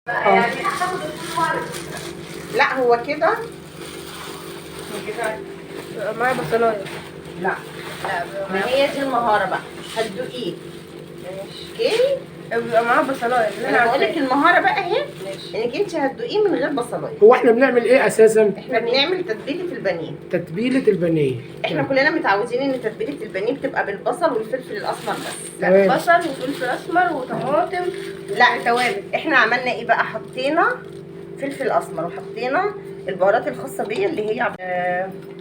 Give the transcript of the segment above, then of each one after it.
يعني هتاخد الصور. لا هو كده معايا بصلايه. لا ما هي دي المهاره بقى، هتدوقيه. اوكي بيبقى معاه بصلايه. انا بقول لك المهاره بقى اهي، انك انت هتدوقيه من غير بصلايه. هو احنا بنعمل ايه اساسا؟ احنا بنعمل تتبيله البانيه. تتبيله البانيه. احنا كلنا متعودين ان تتبيله البانيه بتبقى بالبصل والفلفل الاسمر بس. تمام. بصل وفلفل اسمر وطماطم. لا توابل. احنا عملنا ايه بقى؟ حطينا فلفل اسمر وحطينا البهارات الخاصه بيا اللي هي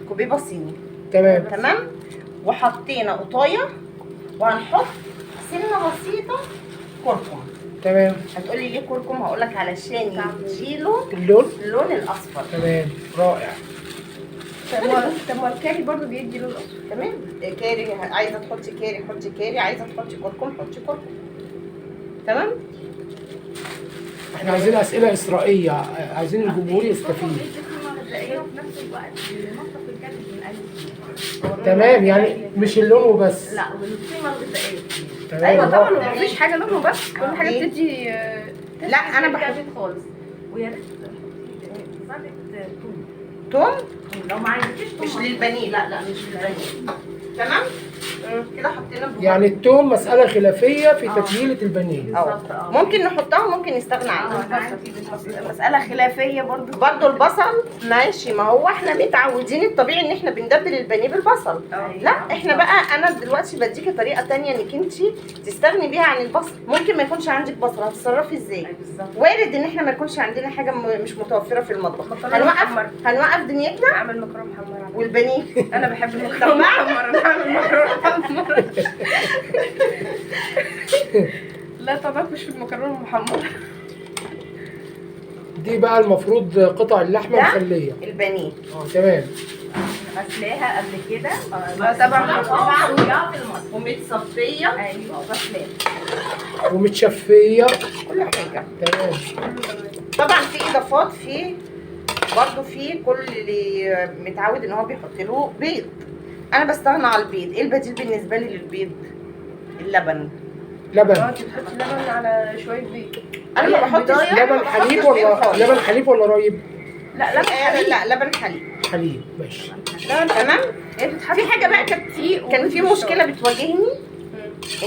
كوبيبه صيني. تمام. وحطينا قطايه، وهنحط سنه بسيطه كركم. تمام. هتقولي ليه كركم؟ هقولك علشان يديله اللون الاصفر. تمام رائع. طب ما الكاري برضه بيدي لون اصفر. تمام. كاري، عايزه تحطي كاري حطي كاري، عايزه تحطي كركم حطي كركم. تمام. احنا عايزين اسئله اسرائيليه، عايزين الجمهور يستفيد. تمام، يعني مش اللون وبس. لا والقيمه الغذائيه. تمام. ايوه طبعا مفيش حاجه لونه بس، كل حاجه بتدي. لا انا بحب خالص. ويا ريت زبده توم. لو ما عندكيش مش للبانيه، لا مش للبانيه. تمام. كده حطينا يعني التوم مساله خلافيه في تتبيله البانيه. ممكن نحطها وممكن نستغنى عنها. مساله خلافيه برضو البصل ماشي. ما هو احنا متعودين الطبيعي ان احنا بندبل البانيه بالبصل. لا احنا بقى انا دلوقتي بديكي طريقه تانية انك انت تستغني بيها عن البصل. ممكن ما يكونش عندك بصل، هتتصرفي ازاي؟ وارد ان احنا ما يكونش عندنا حاجه مش متوفره في المطبخ. هنوقف دنيتنا. اعمل مكرونه محمره. والبانيه انا بحب المكرونه محمره. اعمل مكرونه محمره. لا تناقش في المكرونه المحمره. دي بقى المفروض قطع اللحمه مخليه. البانيه. تمام. غسلاها قبل كده. طبعا ومتصفيه. ايوه غسلاها ومتشفيه. كل حاجه. تمام. طبعا في اضافات، في برضه في كل اللي متعود ان هو بيحط له بيض. انا بستغنى على البيض. ايه البديل بالنسبه لي للبيض؟ اللبن. لبن. انت بتحطي لبن على شويه بيض. انا ما بحطش لبن حليب ولا لبن حليب ولا رايب؟ لا لبن حليب. لا لبن حليب. حليب ماشي. لبن. تمام. في حاجه بقى كان في مشكله بتواجهني،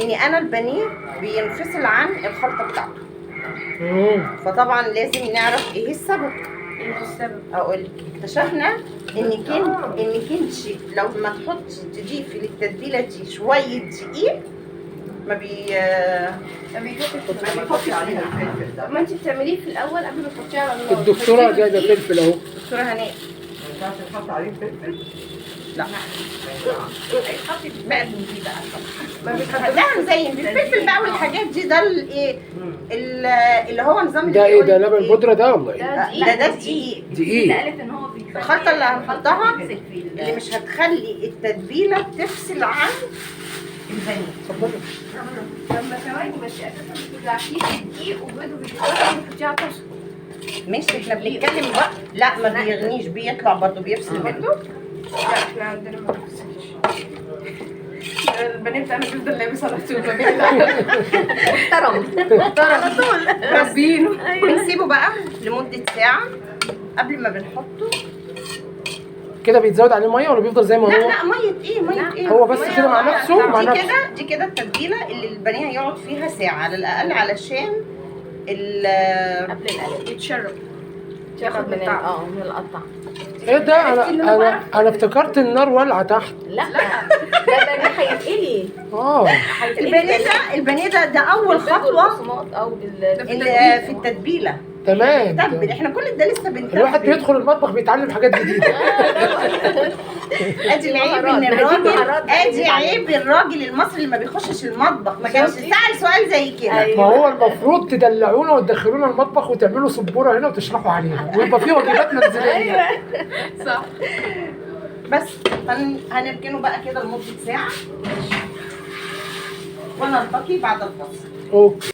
اني انا البانيه بينفصل عن الخلطه بتاعته. فطبعا لازم نعرف ايه السبب. اقول لك، اكتشفنا انك انت لو ما تحطي تضيفي للتتبيله دي شويه دقيق ما بيحطش عليها الفلفل ده. ما انت بتعمليه في الاول قبل ما تحطيه على النار. الدكتوره جايبه فلفل اهو. دكتوره هناء، ما ينفعش تحط عليه فلفل. لا حطي بقى دي بقى. ما بتحطيها زي الفلفل بقى والحاجات دي. ده الايه اللي هو نظام ده ايه ده؟ لبن بودره ده ولا ايه؟ ده دقيق. دقيق. قالت ان هو الخلطه اللي هنحطها اللي مش هتخلي التتبيله تفصل عن البانيه. اتفضلي. لما ثواني مش اساسا بتضيعيه دقيق وبيض وبتحطيه على طاسه. ماشي احنا بنتكلم بقى. لا ما بيغنيش، بيطلع برضه بيفصل منه. لا احنا عندنا ما بيفصلش. البانيه بتاعنا بيفضل لابس على طول. محترم على طول ربينه. ونسيبه بقى لمده ساعه قبل ما بنحطه. كده بيتزود عليه ميه ولا بيفضل زي ما هو؟ لا ميه ايه، ميه ايه. هو بس كده مع نفسه مع نفسه. دي كده التتبيله اللي البانيه هيقعد فيها ساعه على الاقل علشان قبل القلب يتشرب. تاخد من من القطع. ايه ده؟ انا افتكرت النار والعه تحت. لا ده بانيه هيتقلي. البانيه ده اول خطوه او في التتبيله. تمام. تتبل. احنا كل ده لسه بنتبل. الواحد بيدخل المطبخ بيتعلم حاجات جديده. ادي العيب ان الراجل، ادي عيب الراجل المصري اللي ما بيخشش المطبخ. ما كانش سأل سؤال زي كده. ما هو المفروض تدلعونا وتدخلونا المطبخ وتعملوا سبوره هنا وتشرحوا عليها ويبقى في واجبات منزليه. صح. بس هنركنه بقى كده لمده ساعه ونلتقي بعد الفصل. اوكي.